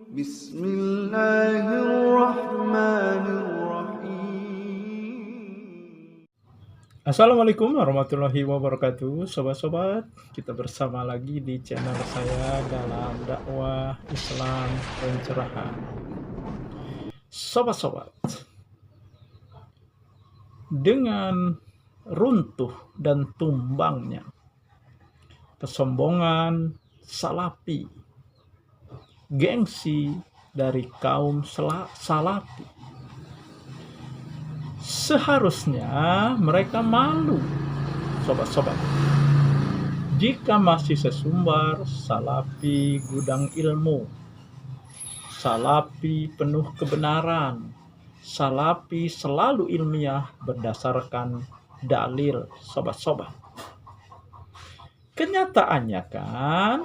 Bismillahirrahmanirrahim. Assalamualaikum warahmatullahi wabarakatuh. Sobat-sobat, kita bersama lagi di channel saya dalam dakwah Islam pencerahan. Sobat-sobat, dengan runtuh dan tumbangnya kesombongan salafi, gengsi dari kaum salafi, seharusnya mereka malu, sobat-sobat, jika masih sesumbar salafi gudang ilmu, salafi penuh kebenaran, salafi selalu ilmiah berdasarkan dalil, sobat-sobat. Kenyataannya kan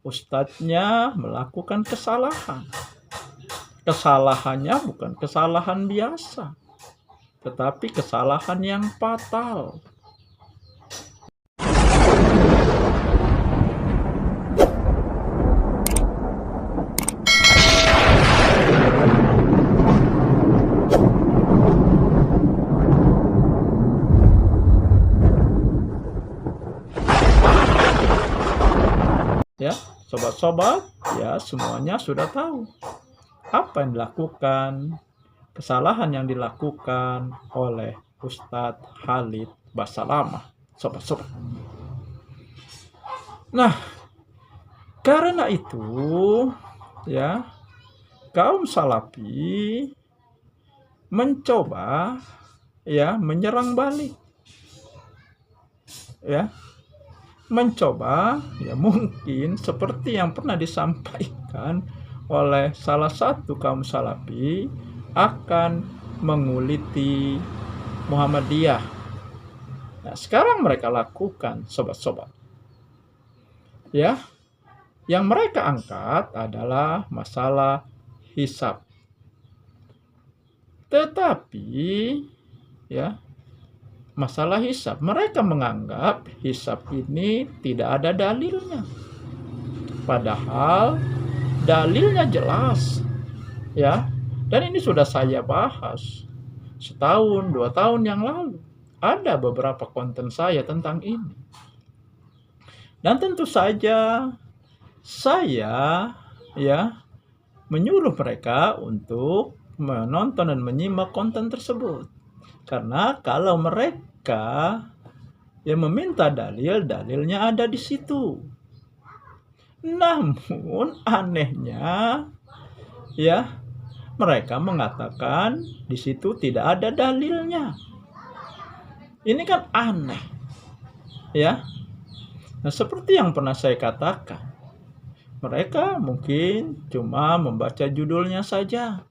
ustadznya melakukan kesalahan. Kesalahannya bukan kesalahan biasa, tetapi kesalahan yang fatal. Ya, sobat-sobat, ya semuanya sudah tahu apa yang dilakukan, kesalahan yang dilakukan oleh Ustadz Khalid Basalamah, sobat-sobat. Nah, karena itu, ya, kaum salafi mencoba, ya, menyerang balik, ya, mencoba, ya mungkin seperti yang pernah disampaikan oleh salah satu kaum salafi, akan menguliti Muhammadiyah. Nah, sekarang mereka lakukan, sobat-sobat, ya, yang mereka angkat adalah masalah hisab. Tetapi, ya, masalah hisab, mereka menganggap hisab ini tidak ada dalilnya. Padahal dalilnya jelas, ya. Dan ini sudah saya bahas setahun, 2 tahun yang lalu. Ada beberapa konten saya tentang ini. Dan tentu saja saya, ya, menyuruh mereka untuk menonton dan menyimak konten tersebut. Karena kalau mereka yang meminta dalil, dalilnya ada di situ. Namun anehnya, ya, mereka mengatakan di situ tidak ada dalilnya. Ini kan aneh, ya. Nah, seperti yang pernah saya katakan, mereka mungkin cuma membaca judulnya saja,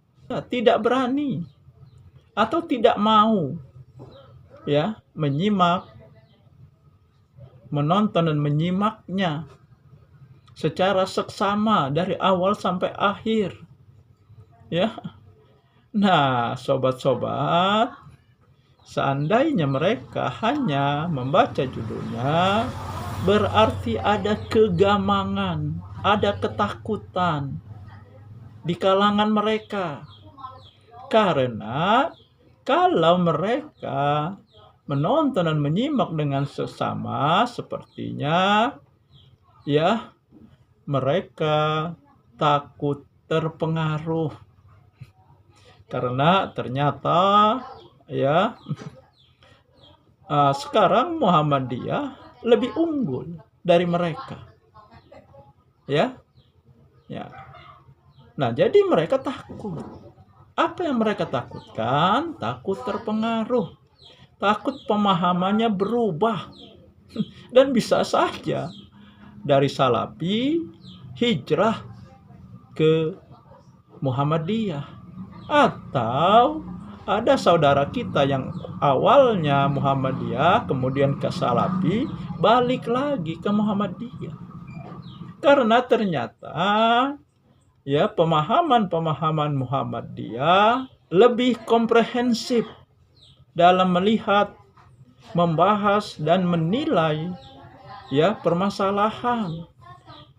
tidak berani atau tidak mau, ya, menyimak, menonton dan menyimaknya secara seksama dari awal sampai akhir, ya. Nah, sobat-sobat, seandainya mereka hanya membaca judulnya, berarti ada kegamangan, ada ketakutan di kalangan mereka. Karena kalau mereka menonton dan menyimak dengan sesama, sepertinya, ya, mereka takut terpengaruh. Karena ternyata, ya, sekarang Muhammadiyah lebih unggul dari mereka, ya. Nah, jadi mereka takut. Apa yang mereka takutkan? Takut terpengaruh, takut pemahamannya berubah. Dan bisa saja dari salafi hijrah ke Muhammadiyah, atau ada saudara kita yang awalnya Muhammadiyah kemudian ke salafi, balik lagi ke Muhammadiyah. Karena ternyata, ya, pemahaman Muhammadiyah lebih komprehensif dalam melihat, membahas dan menilai, ya, permasalahan.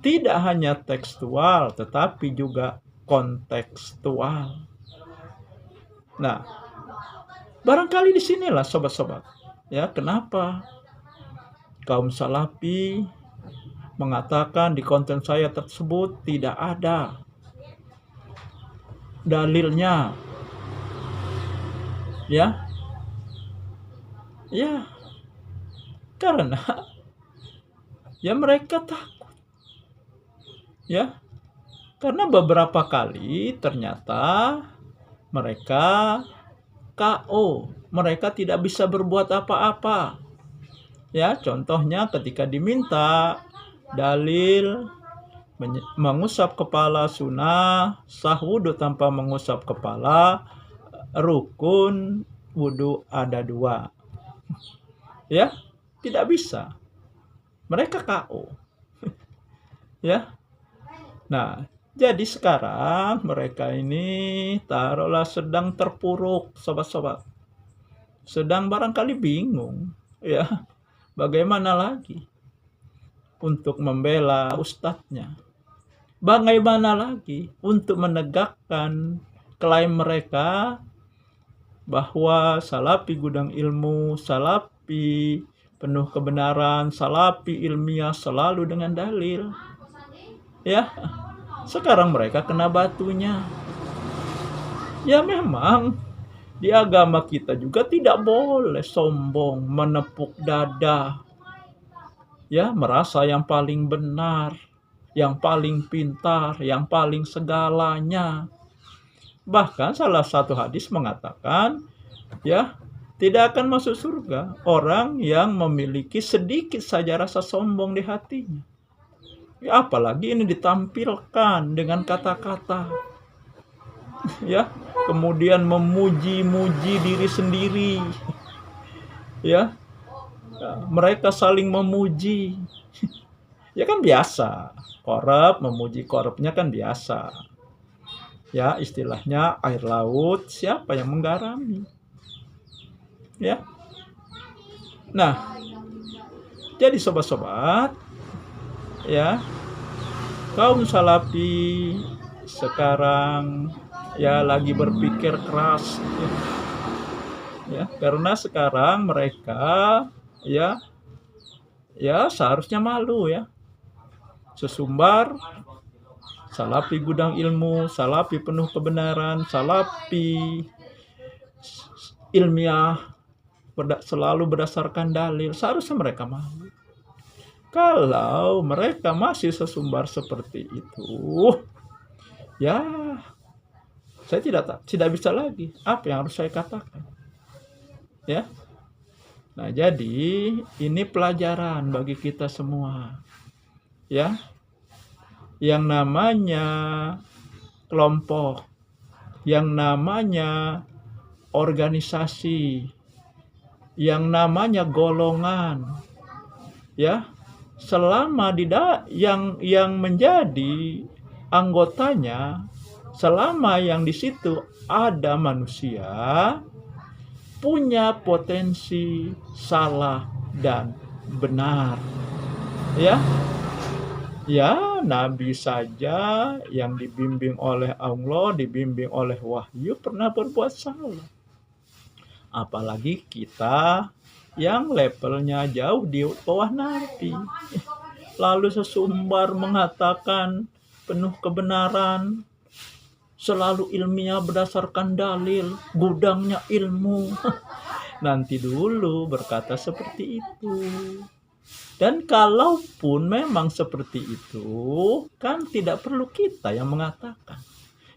Tidak hanya tekstual, tetapi juga kontekstual. Nah, barangkali disinilah sobat-sobat, ya, kenapa kaum Salafi mengatakan di konten saya tersebut tidak ada dalilnya, ya, karena ya mereka takut, ya, karena beberapa kali ternyata mereka KO, mereka tidak bisa berbuat apa-apa, ya. Contohnya ketika diminta dalil mengusap kepala sunnah, sah wudhu tanpa mengusap kepala, rukun wudhu ada 2, ya, tidak bisa, mereka KO, ya. Nah, jadi sekarang mereka ini taruhlah sedang terpuruk, sobat-sobat, sedang barangkali bingung, ya, bagaimana lagi untuk membela ustadznya, bagaimana lagi untuk menegakkan klaim mereka bahwa Salafi gudang ilmu, Salafi penuh kebenaran, Salafi ilmiah selalu dengan dalil, ya. Sekarang mereka kena batunya. Ya memang di agama kita juga tidak boleh sombong, menepuk dada, ya, merasa yang paling benar, yang paling pintar, yang paling segalanya. Bahkan salah satu hadis mengatakan, ya, tidak akan masuk surga orang yang memiliki sedikit saja rasa sombong di hatinya. Ya, apalagi ini ditampilkan dengan kata-kata, ya, kemudian memuji-muji diri sendiri, ya, mereka saling memuji, ya kan biasa, korup memuji korupnya kan biasa, ya, istilahnya air laut siapa yang menggarami, ya. Nah, jadi sobat-sobat, ya, kaum Salafi sekarang ya lagi berpikir keras, ya, karena sekarang mereka ya seharusnya malu, ya, sesumbar Salafi gudang ilmu, Salafi penuh kebenaran, Salafi ilmiah selalu berdasarkan dalil, seharusnya mereka malu. Kalau mereka masih sesumbar seperti itu, ya saya tidak bisa lagi apa yang harus saya katakan, ya. Nah, jadi ini pelajaran bagi kita semua, ya. Yang namanya kelompok, yang namanya organisasi, yang namanya golongan, ya, selama yang menjadi anggotanya, selama yang di situ ada manusia, punya potensi salah dan benar, ya. Ya, Nabi saja yang dibimbing oleh Allah, dibimbing oleh wahyu pernah berbuat salah. Apalagi kita yang levelnya jauh di bawah Nabi. Lalu sesumbar mengatakan penuh kebenaran, selalu ilmiah berdasarkan dalil, gudangnya ilmu. Nanti dulu berkata seperti itu. Dan kalaupun memang seperti itu, kan tidak perlu kita yang mengatakan.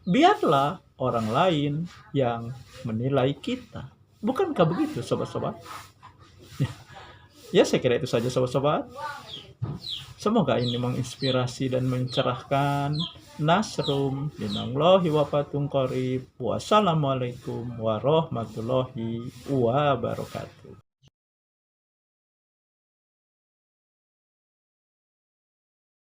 Biarlah orang lain yang menilai kita. Bukankah begitu, sobat-sobat? Ya, saya kira itu saja, sobat-sobat. Semoga ini menginspirasi dan mencerahkan. Nasrum minallahi wa fatun qarib. Wassalamualaikum warahmatullahi wabarakatuh.